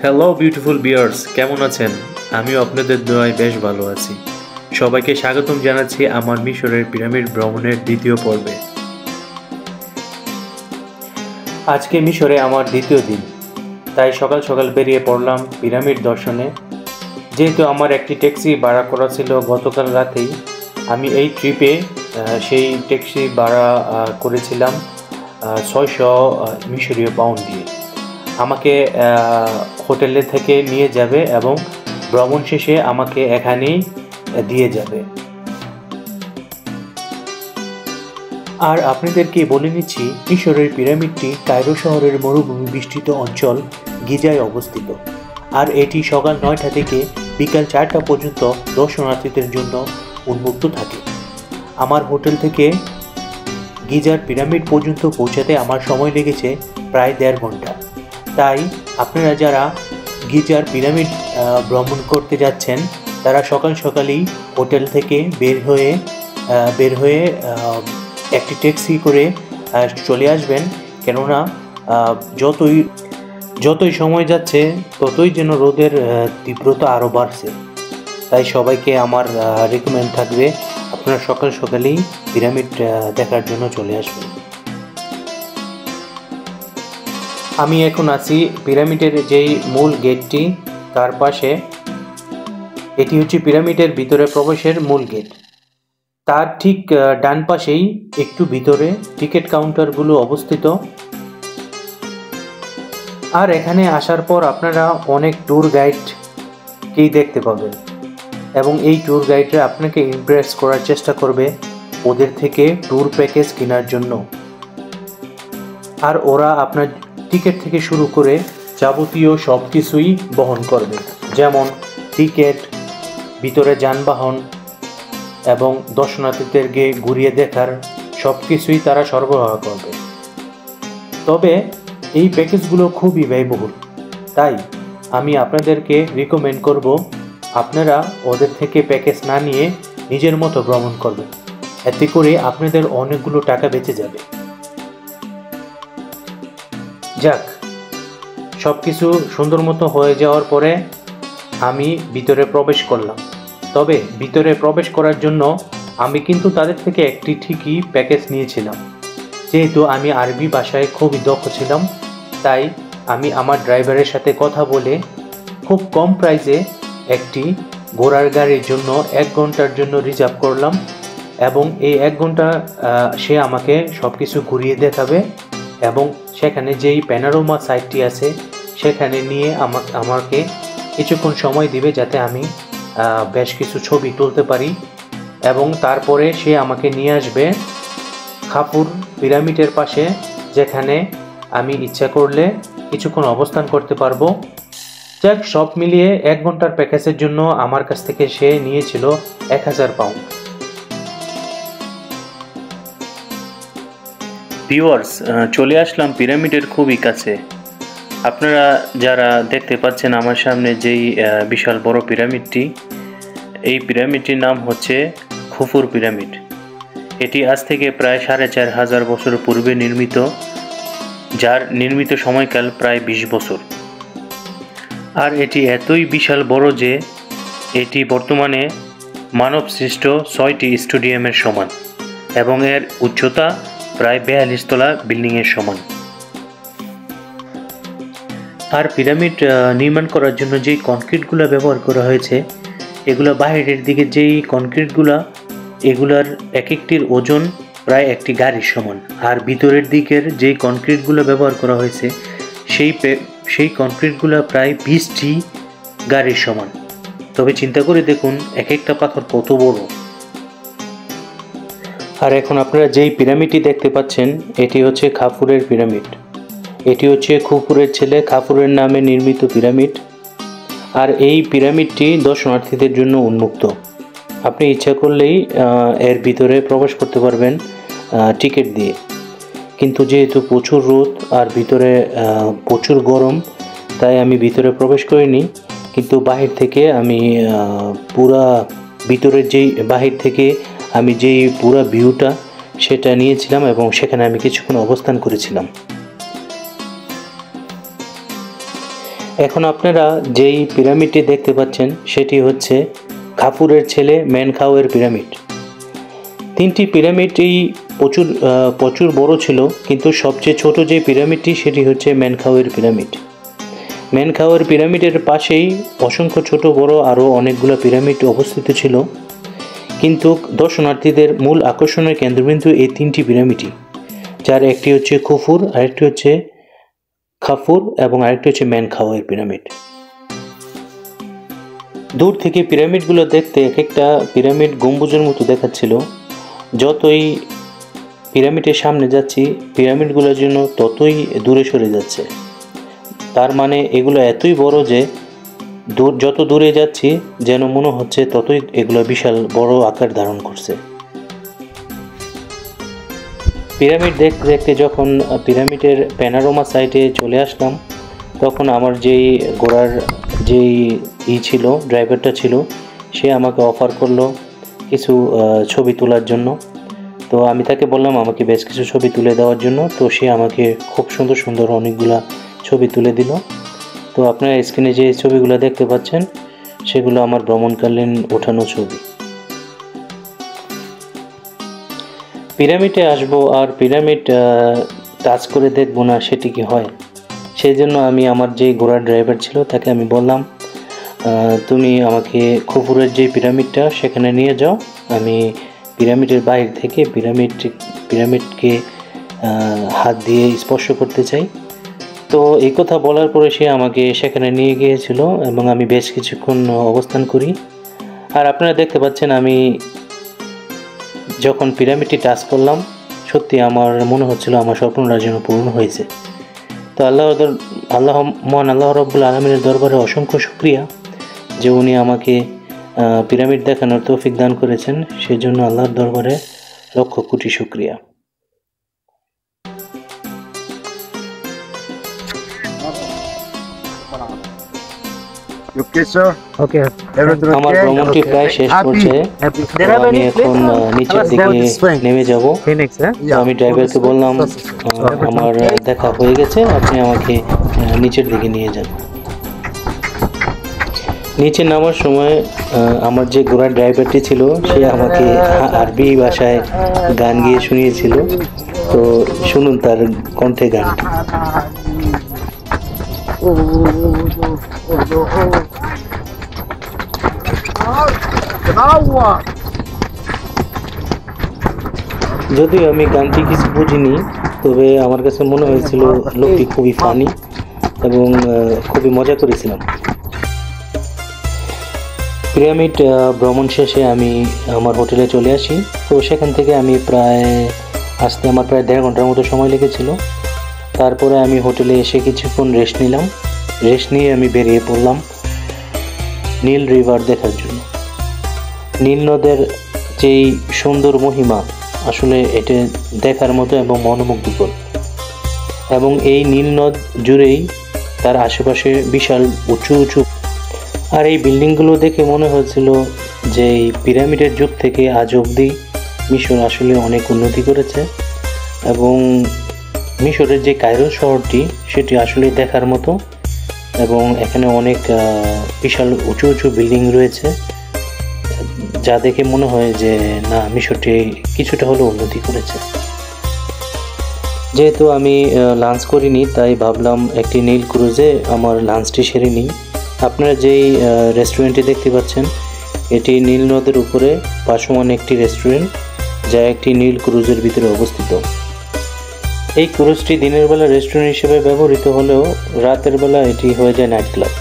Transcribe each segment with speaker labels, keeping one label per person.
Speaker 1: Hello beautiful viewers, কেমন আছেন? আমিও আপনাদের দোয়ায় বেশ ভালো আছি। সবাইকে স্বাগতম জানাচ্ছি আমার মিশরের পিরামিড ভ্রমণের দ্বিতীয় পর্বে। আজকে মিশরে আমার দ্বিতীয় দিন, তাই সকাল সকাল বেরিয়ে পড়লাম পিরামিড দর্শনে। যেহেতু আমার একটি ট্যাক্সি ভাড়া করা ছিল গতকাল রাতেই, আমি এই ট্রিপে সেই ট্যাক্সি ভাড়া করেছিলাম 600 মিশরীয় পাউন্ড দিয়ে। আমাকে হোটেলে থেকে নিয়ে যাবে এবং ভ্রমণ শেষে আমাকে এখানেই দিয়ে যাবে। আর আপনাদেরকে বলে নিচ্ছি, মিশরের পিরামিডটি কায়রো শহরের মরুভূমি বিস্তৃত অঞ্চল গিজায় অবস্থিত। আর এটি সকাল 9টা থেকে বিকাল 4টা পর্যন্ত দর্শনার্থীদের জন্য উন্মুক্ত থাকে। আমার হোটেল থেকে গিজার পিরামিড পর্যন্ত পৌঁছাতে আমার সময় লেগেছে প্রায় 1.5 ঘন্টা। তাই আপনারা যারা গিজার পিরামিড ভ্রমণ করতে যাচ্ছেন, তারা সকাল সকালেই হোটেল থেকে বের হয়ে একটি ট্যাক্সি করে চলে আসবেন। কেননা যতই সময় যাচ্ছে ততই যেন রোদের তীব্রতা আরও বাড়ছে। তাই সবাইকে আমার রেকমেন্ড থাকবে, আপনারা সকাল সকালেই পিরামিড দেখার জন্য চলে আসবেন। আমি এখন আছি পিরামিডের যেই মূল গেটটি, তার পাশে। এটি হচ্ছে পিরামিডের ভিতরে প্রবেশের মূল গেট। তার ঠিক ডান পাশেই একটু ভিতরে টিকিট কাউন্টারগুলো অবস্থিত। আর এখানে আসার পর আপনারা অনেক ট্যুর গাইডকেই দেখতে পাবেন এবং এই ট্যুর গাইডরা আপনাকে ইমপ্রেস করার চেষ্টা করবে ওদের থেকে ট্যুর প্যাকেজ কেনার জন্য। আর ওরা আপনার টিকিট থেকে শুরু করে যাবতীয় সব কিছুই বহন করবে, যেমন টিকিট, ভিতরে যানবাহন এবং দর্শনার্থীদেরকে ঘুরিয়ে দেখার সব কিছুই তারা সরবরাহ করবে। তবে এই প্যাকেজগুলো খুবই ব্যয়বহুল, তাই আমি আপনাদেরকে রিকমেন্ড করব আপনারা ওদের থেকে প্যাকেজ না নিয়ে নিজের মতো ভ্রমণ করবেন। এতে করে আপনাদের অনেকগুলো টাকা বেঁচে যাবে। যাক, সব কিছু সুন্দর মতো হয়ে যাওয়ার পরে আমি ভিতরে প্রবেশ করলাম। তবে ভিতরে প্রবেশ করার জন্য আমি কিন্তু তাদের থেকে একটি ঠিকই প্যাকেজ নিয়েছিলাম। যেহেতু আমি আরবি ভাষায় খুবই দক্ষ ছিলাম, তাই আমি আমার ড্রাইভারের সাথে কথা বলে খুব কম প্রাইসে একটি ঘোড়ার গাড়ির জন্য 1 ঘন্টার জন্য রিজার্ভ করলাম এবং এই 1 ঘন্টা সে আমাকে সব কিছু ঘুরিয়ে দেখাবে এবং সেখানে যেই প্যানোরামা সাইটটি আছে সেখানে নিয়ে আমাকে কিছুক্ষণ সময় দিবে, যাতে আমি বেশ কিছু ছবি তুলতে পারি। এবং তারপরে সে আমাকে নিয়ে আসবে খাফুর পিরামিডের পাশে, যেখানে আমি ইচ্ছা করলে কিছুক্ষণ অবস্থান করতে পারবো। যাক, সব মিলিয়ে 1 ঘন্টার প্যাকেজের জন্য আমার কাছ থেকে সে নিয়েছিল 1000 পাউন্ড। ভিউয়ার্স, চলে আসলাম পিরামিডের খুবই কাছে। আপনারা যারা দেখতে পাচ্ছেন আমার সামনে যেই বিশাল বড় পিরামিডটি, এই পিরামিডটির নাম হচ্ছে খুফুর পিরামিড। এটি আজ থেকে প্রায় 4500 বছর পূর্বে নির্মিত, যার নির্মিত সময়কাল প্রায় 20 বছর। আর এটি এতই বিশাল বড় যে এটি বর্তমানে মানব সৃষ্ট 6টি স্টেডিয়ামের সমান এবং এর উচ্চতা প্রায় 42 তলা বিল্ডিংয়ের সমান। আর পিরামিড নির্মাণ করার জন্য যেই কনক্রিটগুলো ব্যবহার করা হয়েছে, এগুলো বাইরের দিকে যেই কনক্রিটগুলো, এগুলার এক একটির ওজন প্রায় একটি গাড়ির সমান। আর ভিতরের দিকের যেই কনক্রিটগুলো ব্যবহার করা হয়েছে সেই কনক্রিটগুলো প্রায় 20টি গাড়ির সমান। তবে চিন্তা করে দেখুন এক একটা পাথর কত বড়। আর এখন আপনারা যেই পিরামিডটি দেখতে পাচ্ছেন, এটি হচ্ছে খাফুরের পিরামিড। এটি হচ্ছে খুফুরের ছেলে খাফুরের নামে নির্মিত পিরামিড। আর এই পিরামিডটি দর্শনার্থীদের জন্য উন্মুক্ত। আপনি ইচ্ছা করলেই এর ভিতরে প্রবেশ করতে পারবেন টিকিট দিয়ে। কিন্তু যেহেতু প্রচুর রোদ আর ভিতরে প্রচুর গরম, তাই আমি ভিতরে প্রবেশ করিনি। কিন্তু বাহির থেকে আমি বাহির থেকে আমি যেই পুরা ভিউটা সেটা নিয়েছিলাম এবং সেখানে আমি কিছুক্ষণ অবস্থান করেছিলাম। এখন আপনারা যেই পিরামিডটি দেখতে পাচ্ছেন সেটি হচ্ছে খাফুরের ছেলে মেনকাওয়ের পিরামিড। 3টি পিরামিডই প্রচুর বড় ছিল, কিন্তু সবচেয়ে ছোট যে পিরামিডটি সেটি হচ্ছে মেনকাওয়ের পিরামিড। মেনকাওয়ের পিরামিডের পাশেই অসংখ্য ছোট বড় আরও অনেকগুলো পিরামিড অবস্থিত ছিল, কিন্তু দর্শনার্থীদের মূল আকর্ষণের কেন্দ্রবিন্দু এই 3টি পিরামিডই, যার একটি হচ্ছে খুফুর, আরেকটি হচ্ছে খাফুর এবং আরেকটি হচ্ছে মেনকাওয়ের পিরামিড। দূর থেকে পিরামিডগুলো দেখতে এক একটা পিরামিড গম্বুজের মতো দেখাচ্ছিল। যতই পিরামিডের সামনে যাচ্ছি, পিরামিডগুলোর জন্য ততই দূরে সরে যাচ্ছে। তার মানে এগুলো এতই বড় যে যত দূরে যাচ্ছি যেন মনে হচ্ছে ততই এগুলো বিশাল বড় আকার ধারণ করছে। পিরামিড দেখতে দেখতে যখন পিরামিডের প্যানোরামা সাইটে চলে আসলাম, তখন আমার যেই ঘোড়ার যেই ড্রাইভারটা ছিল, সে আমাকে অফার করলো কিছু ছবি তোলার জন্য। তো আমি তাকে বললাম আমাকে বেশ কিছু ছবি তুলে দেওয়ার জন্য। তো সে আমাকে খুব সুন্দর সুন্দর অনেকগুলা ছবি তুলে দিল। তো আপনারা স্ক্রিনে যে ছবিগুলো দেখতে পাচ্ছেন সেগুলো আমার ভ্রমণকালীন ওঠানো ছবি। পিরামিডে আসবো আর পিরামিড টাচ করে দেখবো না, সেটি কি হয়? সেই জন্য আমি আমার যে ঘোড়ার ড্রাইভার ছিল তাকে আমি বললাম, তুমি আমাকে খুফুরের যে পিরামিডটা সেখানে নিয়ে যাও, আমি পিরামিডের বাইরে থেকে পিরামিডকে হাত দিয়ে স্পর্শ করতে চাই। তো এই কথা বলার পরে সে আমাকে সেখানে নিয়ে গিয়েছিল এবং আমি বেশ কিছুক্ষণ অবস্থান করি। আর আপনারা দেখতে পাচ্ছেন আমি যখন পিরামিডটি টাচ করলাম, সত্যি আমার মনে হচ্ছিল আমার স্বপ্নটা যেন পূর্ণ হয়েছে। তো মহান আল্লাহ রাব্বুল আলামিনের দরবারে অসংখ্য শুকরিয়া যে উনি আমাকে পিরামিড দেখানোর তৌফিক দান করেছেন। সেজন্য আল্লাহর দরবারে লক্ষ কোটি শুকরিয়া।
Speaker 2: Okay, sir.
Speaker 3: Okay.
Speaker 2: Everything
Speaker 1: আমার
Speaker 2: okay?
Speaker 1: ভ্রমণটি প্রায় শেষ করছে। তো আমি এখন নিচের দিকে নেমে যাব।
Speaker 3: Phoenix, huh?
Speaker 1: তো আমি ড্রাইভারকে বললাম আমার দেখা হয়ে গেছে, আপনি আমাকে নিচের দিকে নিয়ে যান। নিচে নামার সময় আমার যে ঘোড়ার ড্রাইভারটি ছিল সে আমাকে আরবি ভাষায় গান গিয়ে শুনিয়েছিল। তো শুনুন তার কণ্ঠে গানটি। যদিও আমি গানটি কিছু বুঝিনি, তবে আমার কাছে মনে হয়েছিল লোকটি খুবই ফানি এবং খুবই মজা করেছিলাম। পিরামিড ভ্রমণ শেষে আমি আমার হোটেলে চলে আসি। তো সেখান থেকে আমি আসতে আমার প্রায় 1.5 ঘন্টার মতো সময় লেগেছিল। তারপরে আমি হোটেলে এসে কিছুক্ষণ রেস্ট নিলাম। রেস্ট নিয়ে আমি বেরিয়ে পড়লাম নীল রিভার দেখার জন্য। নীল নদের যেই সুন্দর মহিমা, আসলে এটা দেখার মতো এবং মনোমুগ্ধকর। এবং এই নীল নদ জুড়েই তার আশেপাশে বিশাল উঁচু উঁচু, আর এই বিল্ডিংগুলো দেখে মনে হয়েছিল যে এই পিরামিডের যুগ থেকে আজ অবধি মিশর আসলে অনেক উন্নতি করেছে। এবং মিশরের যে কায়রো শহরটি সেটি আসলে দেখার মতো, এবং এখানে অনেক বিশাল উঁচু উঁচু বিল্ডিং রয়েছে, যা দেখে মনে হয় যে না, মিশরটি কিছুটা হলেও উন্নতি করেছে। যেহেতু আমি লাঞ্চ করিনি, তাই ভাবলাম একটি নীল ক্রুজে আমার লাঞ্চটি সেরে নিই। আপনারা যেই রেস্টুরেন্টটি দেখতে পাচ্ছেন, এটি নীল নদের উপরে ভাসমান একটি রেস্টুরেন্ট, যা একটি নীল ক্রুজের ভিতরে অবস্থিত। এই ক্রুজটি দিনের বেলা রেস্টুরেন্ট হিসেবে ব্যবহৃত হলেও রাতের বেলা এটি হয়ে যায় নাইট ক্লাব।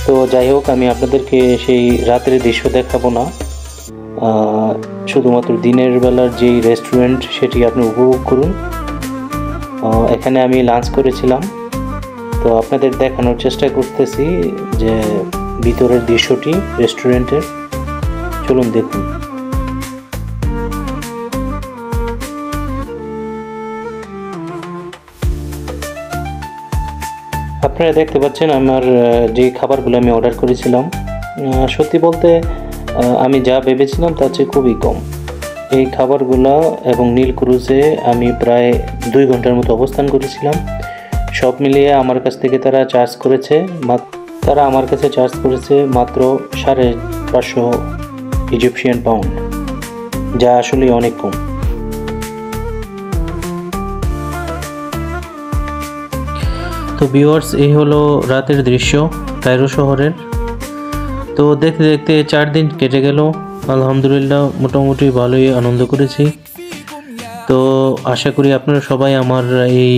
Speaker 1: তো যাই হোক, আমি আপনাদেরকে সেই রাতের দৃশ্য দেখাবো না, শুধুমাত্র দিনের বেলার যেই রেস্টুরেন্ট সেটি আপনি উপভোগ করুন। এখানে আমি লাঞ্চ করেছিলাম। তো তো আপনাদের দেখানোর চেষ্টা করতেছি যে ভিতরের দৃশ্যটি রেস্টুরেন্টের। চলুন দেখুন। আপনারা দেখতে পাচ্ছেন আমার যে খাবারগুলো আমি অর্ডার করেছিলাম, সত্যি বলতে আমি যা ভেবেছিলাম তার চেয়ে খুবই কম। এই খাবারগুলো এবং নীল ক্রুজে আমি প্রায় 2 ঘন্টার মতো অবস্থান করেছিলাম। সব মিলিয়ে আমার কাছ থেকে তারা আমার কাছে চার্জ করেছে মাত্র 550 ইজিপশিয়ান পাউন্ড, যা আসলে অনেক কম। তো ভিউয়ার্স, এই হলো রাতের দৃশ্য কায়রো শহরের। তো দেখতে দেখতে 4 দিন কেটে গেল। আলহামদুলিল্লাহ মোটামুটি ভালোই আনন্দ করেছি। তো আশা করি আপনারা সবাই আমার এই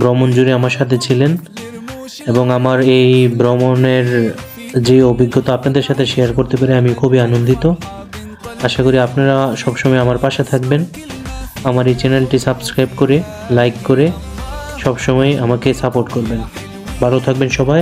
Speaker 1: ভ্রমণ জুড়ে আমার সাথে ছিলেন এবং আমার এই ভ্রমণের যে অভিজ্ঞতা আপনাদের সাথে শেয়ার করতে পেরে আমি খুবই আনন্দিত। আশা করি আপনারা সবসময় আমার পাশে থাকবেন। আমার এই চ্যানেলটি সাবস্ক্রাইব করে, লাইক করে সবসময় আমাকে সাপোর্ট করবেন। ভালো থাকবেন সবাই।